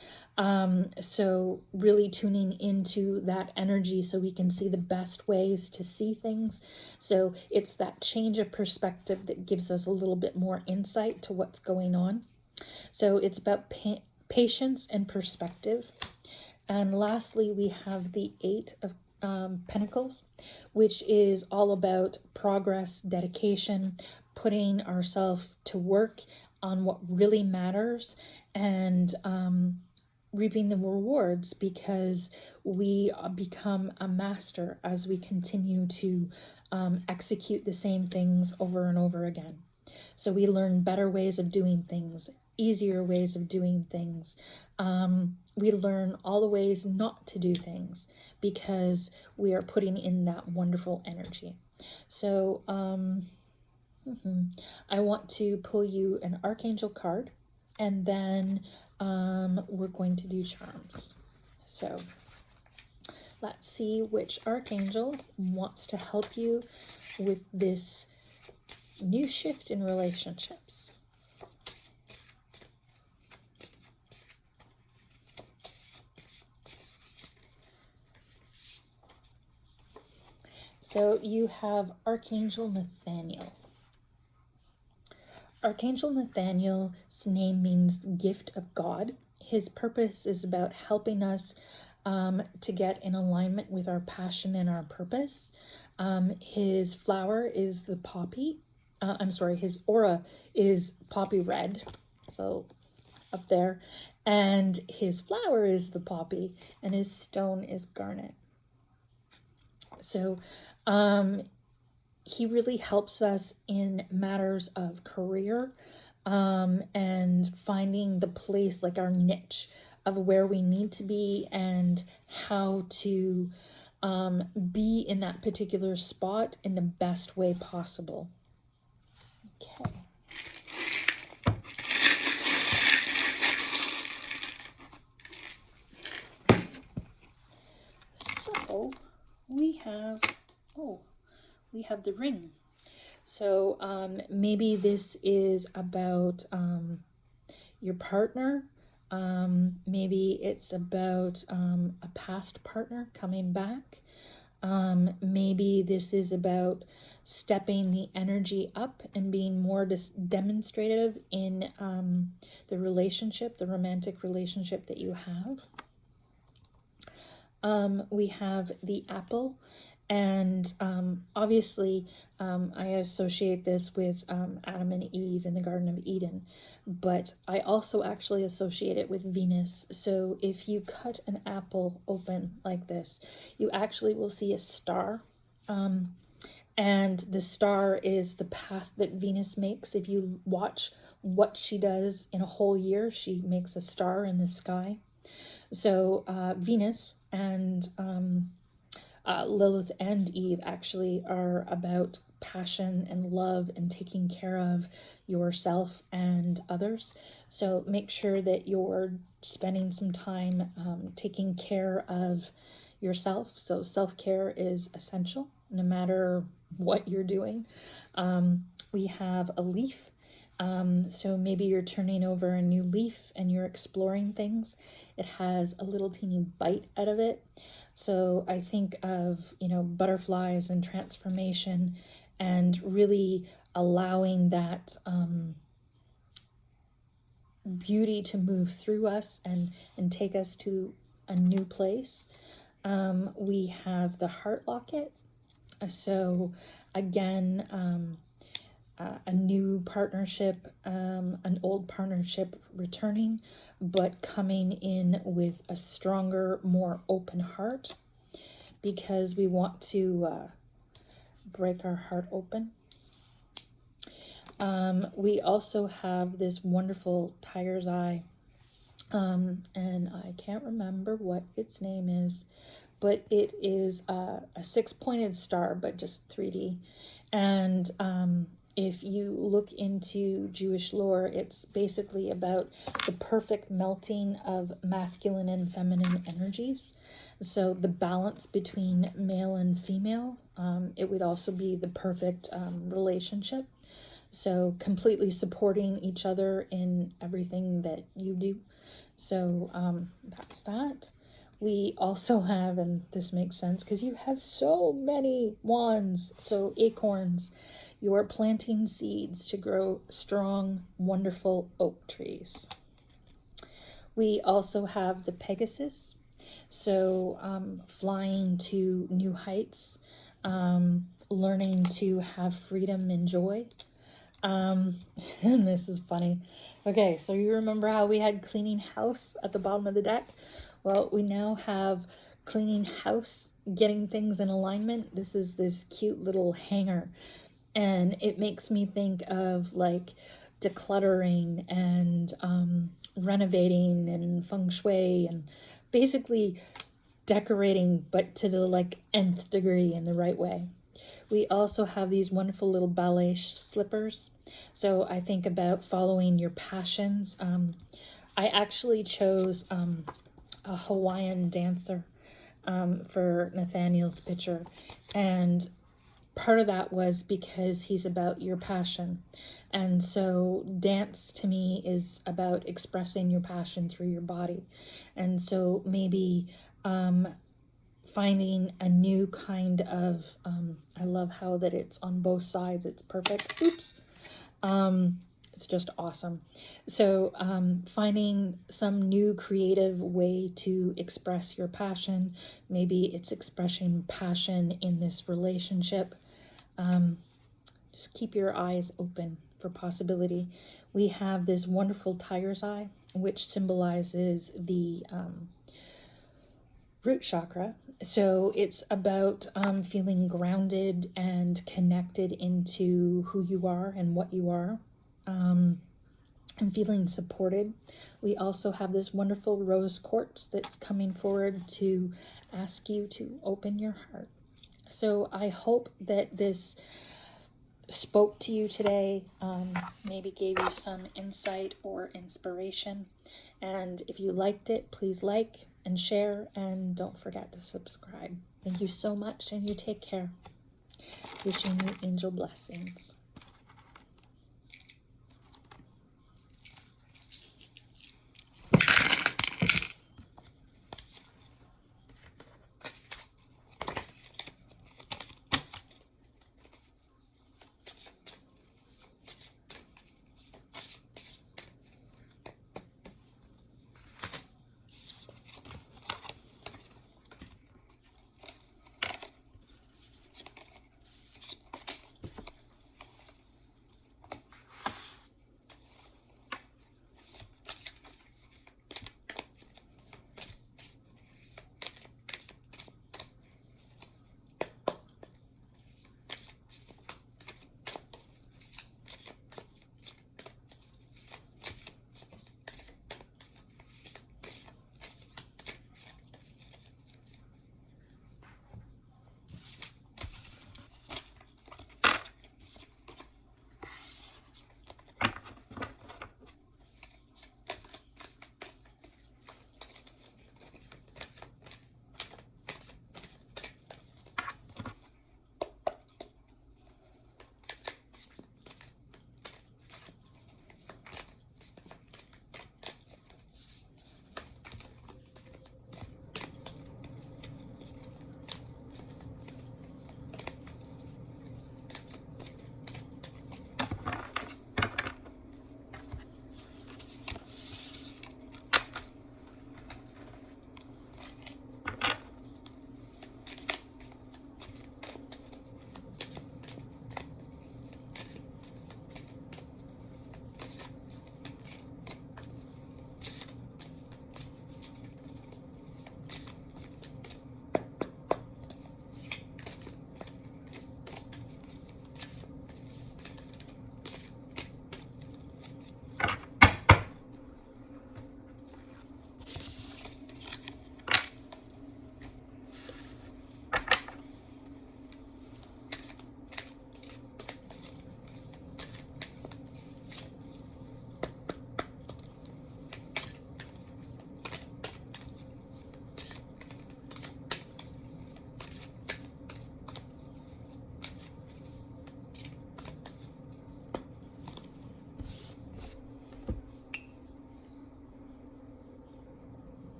So really tuning into that energy so we can see the best ways to see things. So it's that change of perspective that gives us a little bit more insight to what's going on. So it's about patience and perspective. And lastly, we have the Eight of Pentacles, which is all about progress, dedication, putting ourselves to work on what really matters, and reaping the rewards, because we become a master as we continue to execute the same things over and over again. So we learn better ways of doing things, easier ways of doing things. We learn all the ways not to do things because we are putting in that wonderful energy. So I want to pull you an Archangel card, and then we're going to do charms. So let's see which Archangel wants to help you with this new shift in relationships. So you have Archangel Nathaniel. Archangel Nathaniel's name means gift of God. His purpose is about helping us to get in alignment with our passion and our purpose. His flower is the poppy. His aura is poppy red. So up there. And his flower is the poppy, and his stone is garnet. So he really helps us in matters of career, and finding the place, like our niche of where we need to be and how to be in that particular spot in the best way possible. Okay. So we have the ring. So maybe this is about your partner. Maybe it's about a past partner coming back. Maybe this is about stepping the energy up and being more demonstrative in the relationship, the romantic relationship that you have. We have the apple, and obviously I associate this with Adam and Eve in the Garden of Eden, but I also actually associate it with Venus. So if you cut an apple open like this, you actually will see a star, and the star is the path that Venus makes. If you watch what she does in a whole year, she makes a star in the sky. So Venus and Lilith and Eve actually are about passion and love and taking care of yourself and others. So make sure that you're spending some time taking care of yourself. So self-care is essential no matter what you're doing. We have a leaf. So maybe you're turning over a new leaf and you're exploring things. It has a little teeny bite out of it. So I think of, butterflies and transformation, and really allowing that beauty to move through us and take us to a new place. We have the heart locket. So again, a new partnership, an old partnership returning, but coming in with a stronger, more open heart, because we want to break our heart open. We also have this wonderful tiger's eye, and I can't remember what its name is, but it is a 6-pointed star, but just 3D. And if you look into Jewish lore, it's basically about the perfect melting of masculine and feminine energies. So the balance between male and female, it would also be the perfect relationship. So completely supporting each other in everything that you do. So that's that. We also have, and this makes sense because you have so many wands, so acorns. You're planting seeds to grow strong, wonderful oak trees. We also have the Pegasus, so flying to new heights, learning to have freedom and joy. And this is funny. Okay, so you remember how we had cleaning house at the bottom of the deck? Well, we now have cleaning house, getting things in alignment. This is this cute little hanger. And it makes me think of like decluttering and renovating and feng shui, and basically decorating, but to the like nth degree in the right way. We also have these wonderful little ballet slippers. So I think about following your passions. I actually chose a Hawaiian dancer for Nathaniel's picture. And part of that was because he's about your passion. And so dance to me is about expressing your passion through your body. And so maybe finding a new kind of, I love how that it's on both sides. It's perfect. Oops. It's just awesome. So finding some new creative way to express your passion. Maybe it's expressing passion in this relationship. Just keep your eyes open for possibility. We have this wonderful tiger's eye, which symbolizes the root chakra. So it's about feeling grounded and connected into who you are and what you are, and feeling supported. We also have this wonderful rose quartz that's coming forward to ask you to open your heart. So I hope that this spoke to you today, maybe gave you some insight or inspiration. And if you liked it, please like and share, and don't forget to subscribe. Thank you so much, and you take care. Wishing you angel blessings.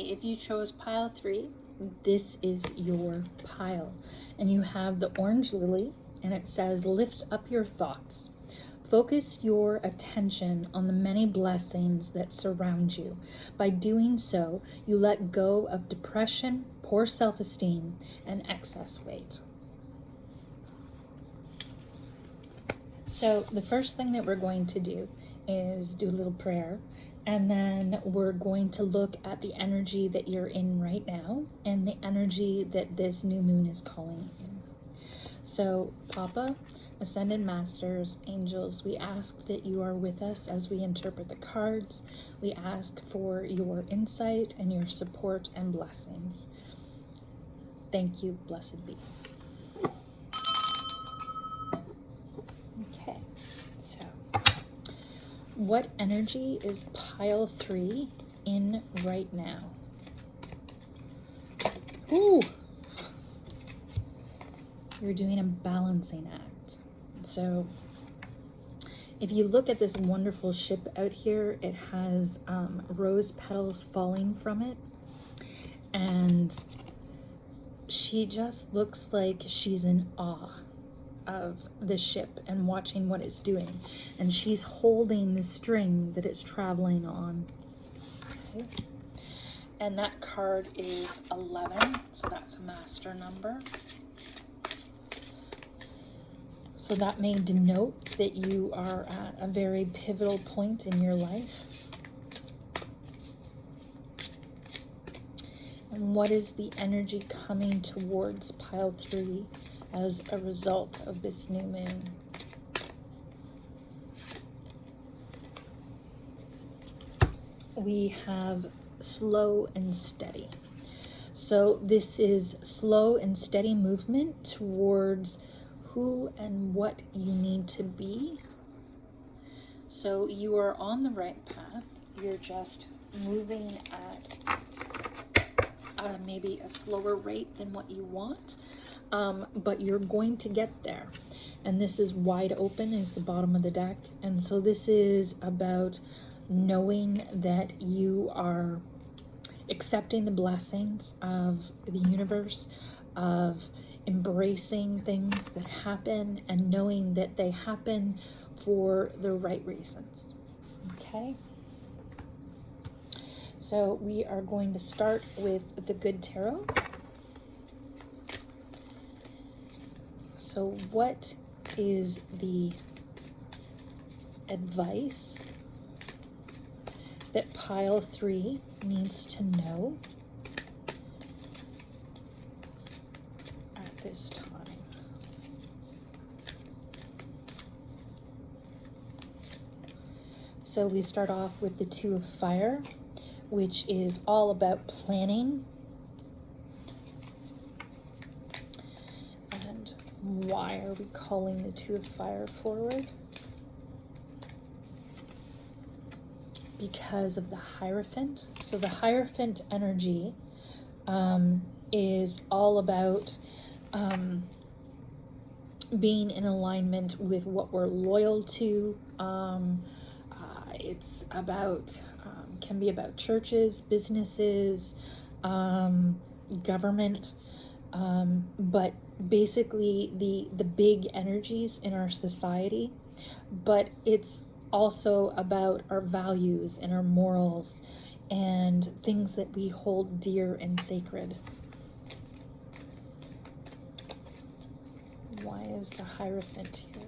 Okay, if you chose pile 3, this is your pile. And you have the orange lily, and it says, lift up your thoughts. Focus your attention on the many blessings that surround you. By doing so, you let go of depression, poor self-esteem, and excess weight. So the first thing that we're going to do is do a little prayer, and then we're going to look at the energy that you're in right now and the energy that this new moon is calling in. So Papa, Ascended Masters, Angels, we ask that you are with us as we interpret the cards. We ask for your insight and your support and blessings. Thank you, blessed be. Okay, so what energy is pile 3 in right now? Ooh, you're doing a balancing act. So if you look at this wonderful ship out here, it has rose petals falling from it, and she just looks like she's in awe of the ship and watching what it's doing, and she's holding the string that it's traveling on. Okay. And that card is 11, so that's a master number. So that may denote that you are at a very pivotal point in your life. And what is the energy coming towards pile 3 as a result of this new moon? We have slow and steady. So this is slow and steady movement towards who and what you need to be. So you are on the right path. You're just moving at maybe a slower rate than what you want, but you're going to get there. And this is wide open is the bottom of the deck. And so this is about knowing that you are accepting the blessings of the universe, of embracing things that happen and knowing that they happen for the right reasons. Okay? So we are going to start with the Good Tarot. So what is the advice that pile 3 needs to know at this time? So we start off with the 2 of Fire, which is all about planning. And why are we calling the 2 of Fire forward? Because of the Hierophant. So the Hierophant energy is all about being in alignment with what we're loyal to. It's about, can be about churches, businesses, government, but basically the big energies in our society. But it's also about our values and our morals and things that we hold dear and sacred. Why is the Hierophant here?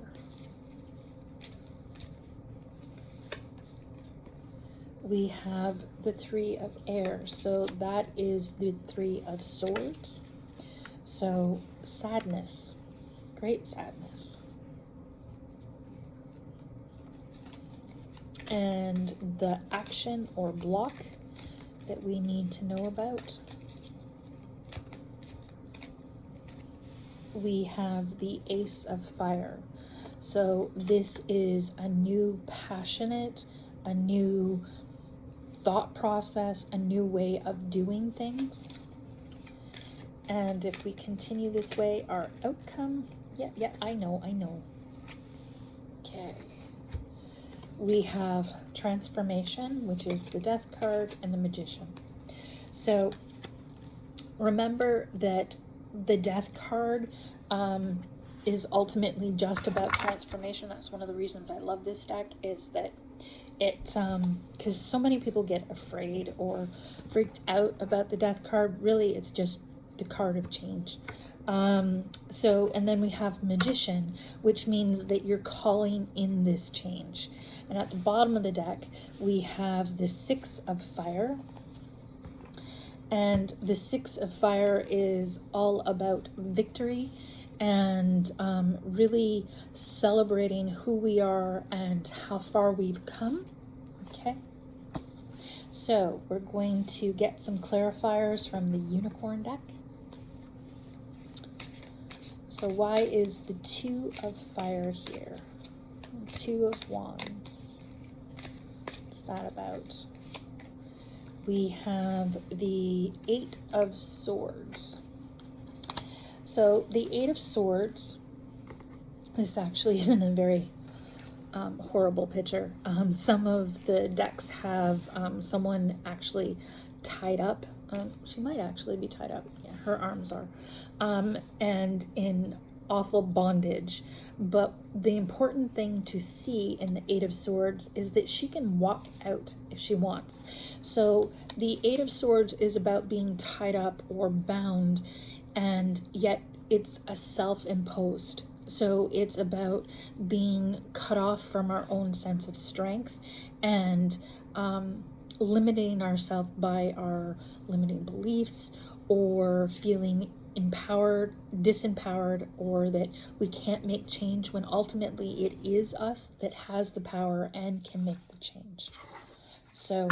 We have the 3 of Air, so that is the 3 of Swords. So sadness, great sadness. And the action or block that we need to know about. We have the Ace of Fire. So this is a new passionate, a new thought process, a new way of doing things. And if we continue this way, our outcome, yeah, I know. Okay. We have Transformation, which is the Death card, and the Magician. So remember that the Death card is ultimately just about transformation. That's one of the reasons I love this deck, is that it's because so many people get afraid or freaked out about the Death card. Really, it's just the card of change. So, and then we have Magician, which means that you're calling in this change. And at the bottom of the deck, we have the Six of Fire. And the Six of Fire is all about victory and really celebrating who we are and how far we've come. Okay. So we're going to get some clarifiers from the Unicorn deck. So why is the Two of Fire here? Two of Wands. What's that about? We have the Eight of Swords. So the Eight of Swords, this actually isn't a very horrible picture. Some of the decks have someone actually tied up. She might actually be tied up. Yeah, her arms are. And in awful bondage. But the important thing to see in the Eight of Swords is that she can walk out if she wants. So the Eight of Swords is about being tied up or bound, and yet it's a self-imposed. So it's about being cut off from our own sense of strength and limiting ourselves by our limiting beliefs, or feeling empowered, disempowered, or that we can't make change, when ultimately it is us that has the power and can make the change. So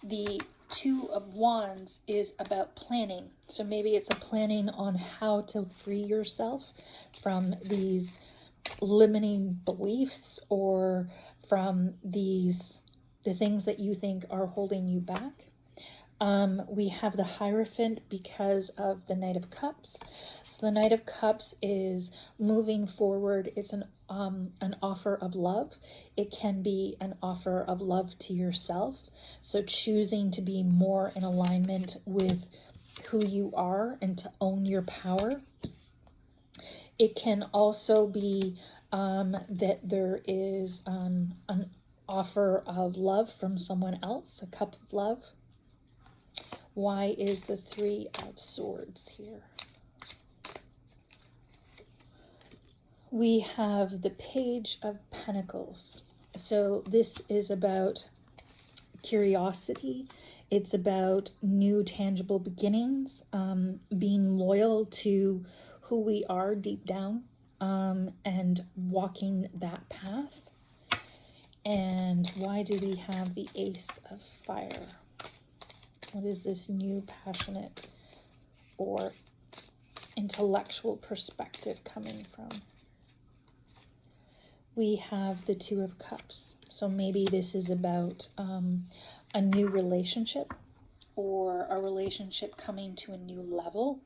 the Two of Wands is about planning. So maybe it's a planning on how to free yourself from these limiting beliefs, or from the things that you think are holding you back. We have the Hierophant because of the Knight of Cups. So the Knight of Cups is moving forward. It's an offer of love. It can be an offer of love to yourself. So choosing to be more in alignment with who you are and to own your power. It can also be that there is an offer of love from someone else, a cup of love. Why is the Three of Swords here? We have the Page of Pentacles. So this is about curiosity. It's about new tangible beginnings, being loyal to who we are deep down, and walking that path. And why do we have the Ace of Fire? What is this new passionate or intellectual perspective coming from? We have the Two of Cups. So maybe this is about a new relationship, or a relationship coming to a new level.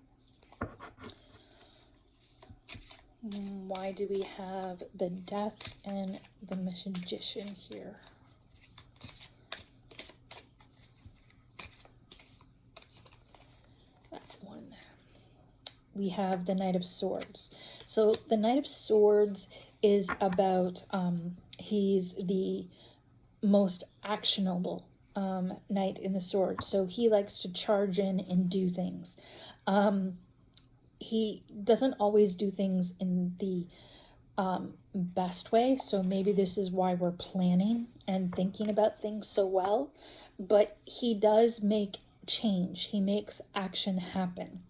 Why do we have the Death and the Magician here? We have the Knight of Swords. So the Knight of Swords is about, he's the most actionable knight in the sword. So he likes to charge in and do things. He doesn't always do things in the best way. So maybe this is why we're planning and thinking about things so well. But he does make change. He makes action happen.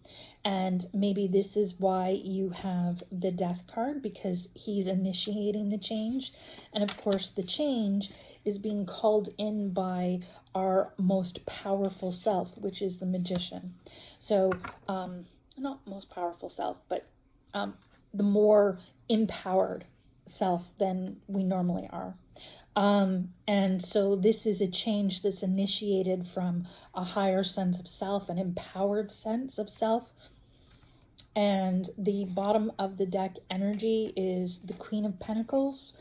And maybe this is why you have the Death card, because he's initiating the change. And of course, the change is being called in by our most powerful self, which is the Magician. So, not most powerful self, but the more empowered self than we normally are. And so this is a change that's initiated from a higher sense of self, an empowered sense of self. And the bottom of the deck energy is the Queen of Pentacles,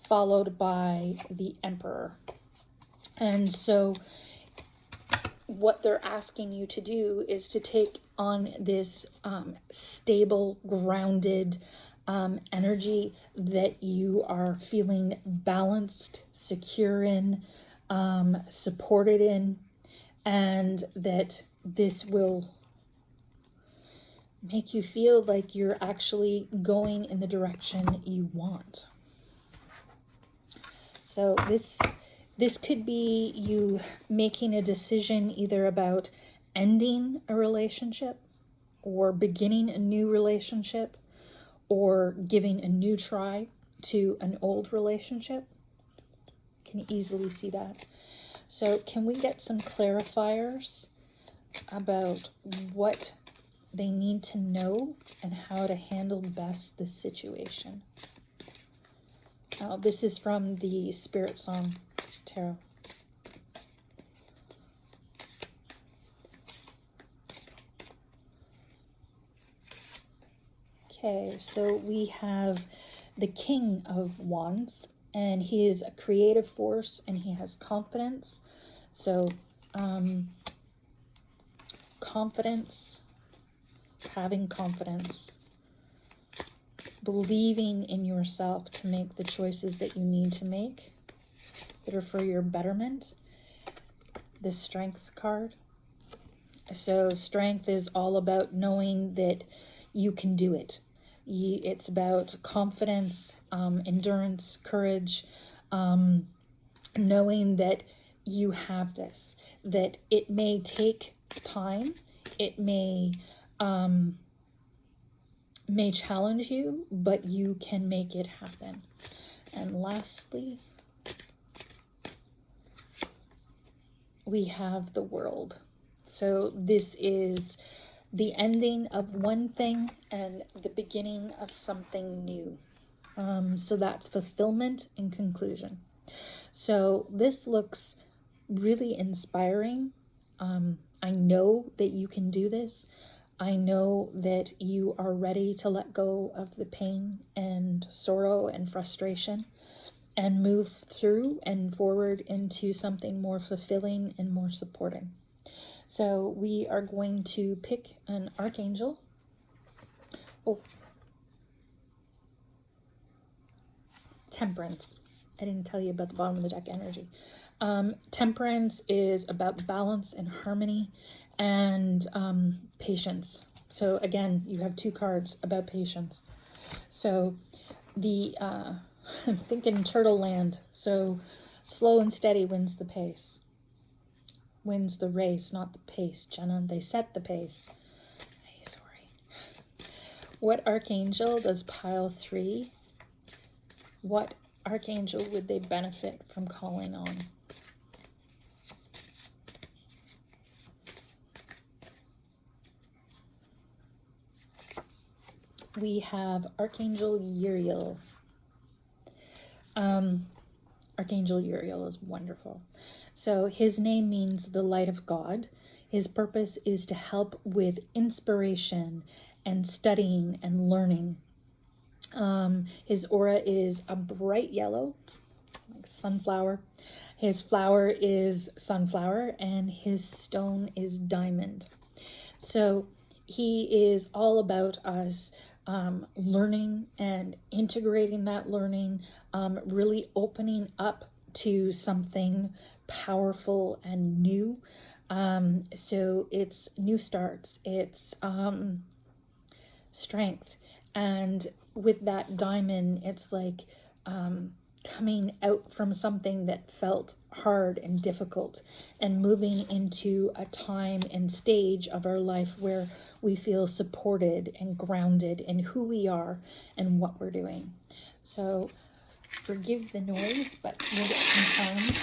followed by the Emperor. And so what they're asking you to do is to take on this stable, grounded energy that you are feeling balanced, secure in, supported in, and that this will make you feel like you're actually going in the direction you want. So this could be you making a decision either about ending a relationship or beginning a new relationship or giving a new try to an old relationship. Can easily see that. So can we get some clarifiers about what they need to know and how to handle best this situation? This is from the Spirit Song Tarot. Okay, so we have the King of Wands, and he is a creative force and he has confidence. So confidence, having confidence, believing in yourself to make the choices that you need to make that are for your betterment. The Strength card. So strength is all about knowing that you can do it. It's about confidence, endurance, courage, knowing that you have this, that it may take time, it may challenge you, but you can make it happen. And lastly, we have the World. So this is the ending of one thing and the beginning of something new. So that's fulfillment and conclusion. So this looks really inspiring. I know that you can do this. I know that you are ready to let go of the pain and sorrow and frustration and move through and forward into something more fulfilling and more supporting. So we are going to pick an archangel. Oh, Temperance. I didn't tell you about the bottom of the deck energy. Temperance is about balance and harmony and patience. So again, you have two cards about patience. So the I'm thinking Turtle Land. So slow and steady wins the pace. Wins the race, not the pace, Jenna. They set the pace. Hey, sorry. What archangel does pile 3? What archangel would they benefit from calling on? We have Archangel Uriel. Archangel Uriel is wonderful. So his name means the light of God. His purpose is to help with inspiration and studying and learning. His aura is a bright yellow, like sunflower. His flower is sunflower, and his stone is diamond. So he is all about us learning and integrating that learning, really opening up to something powerful and new. So it's new starts, it's strength. And with that diamond, it's like coming out from something that felt hard and difficult and moving into a time and stage of our life where we feel supported and grounded in who we are and what we're doing. So forgive the noise, but we'll get some time.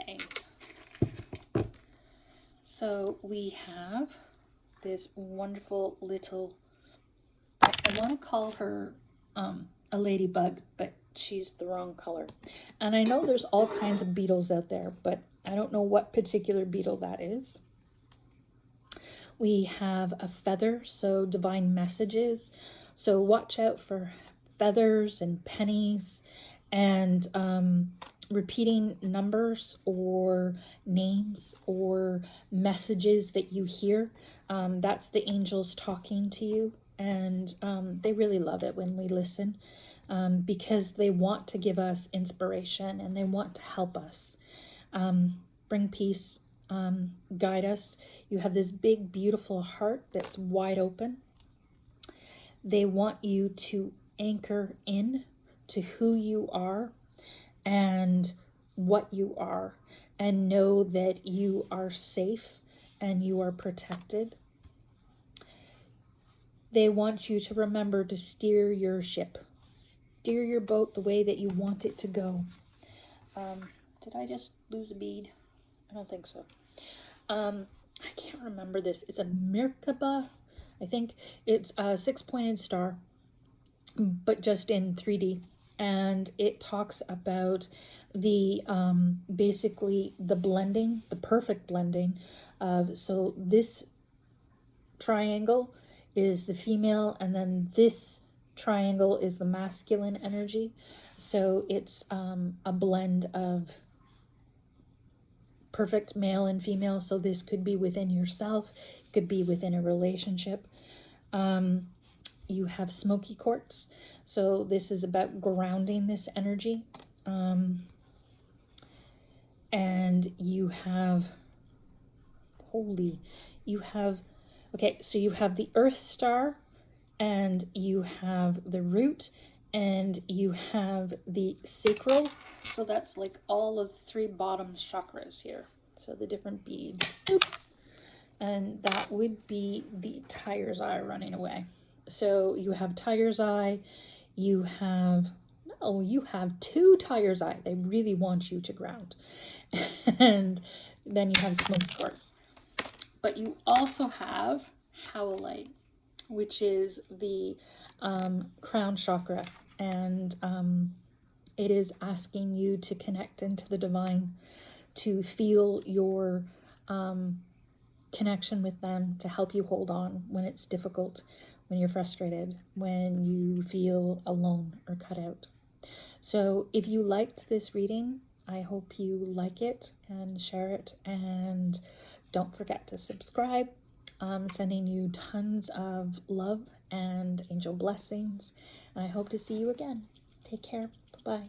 Okay. So we have this wonderful little, I want to call her a ladybug, but she's the wrong color. And I know there's all kinds of beetles out there, but I don't know what particular beetle that is. We have a feather, so divine messages. So watch out for feathers and pennies and repeating numbers or names or messages that you hear, that's the angels talking to you. And they really love it when we listen, because they want to give us inspiration and they want to help us, bring peace, guide us. You have this big, beautiful heart that's wide open. They want you to anchor in to who you are and what you are, and know that you are safe and you are protected. They want you to remember to steer your ship, steer your boat the way that you want it to go. Did I just lose a bead? I don't think so. I can't remember this. It's a Merkaba. I think it's a 6-pointed star, but just in 3D. And it talks about the basically the blending, the perfect blending of, so this triangle is the female, and then this triangle is the masculine energy. So it's a blend of perfect male and female. So this could be within yourself, it could be within a relationship. You have smoky quartz, so this is about grounding this energy. And you have okay, so you have the earth star, and you have the root, and you have the sacral. So that's like all of 3 bottom chakras here. So the different beads. Oops. And that would be the tiger's eye running away. So you have tiger's eye, you have 2 tiger's eye. They really want you to ground. And then you have smoky quartz. But you also have howlite, which is the crown chakra. And it is asking you to connect into the divine, to feel your connection with them, to help you hold on when it's difficult, when you're frustrated, when you feel alone or cut out. So if you liked this reading, I hope you like it and share it, and don't forget to subscribe. I'm sending you tons of love and angel blessings, and I hope to see you again. Take care. Bye-bye.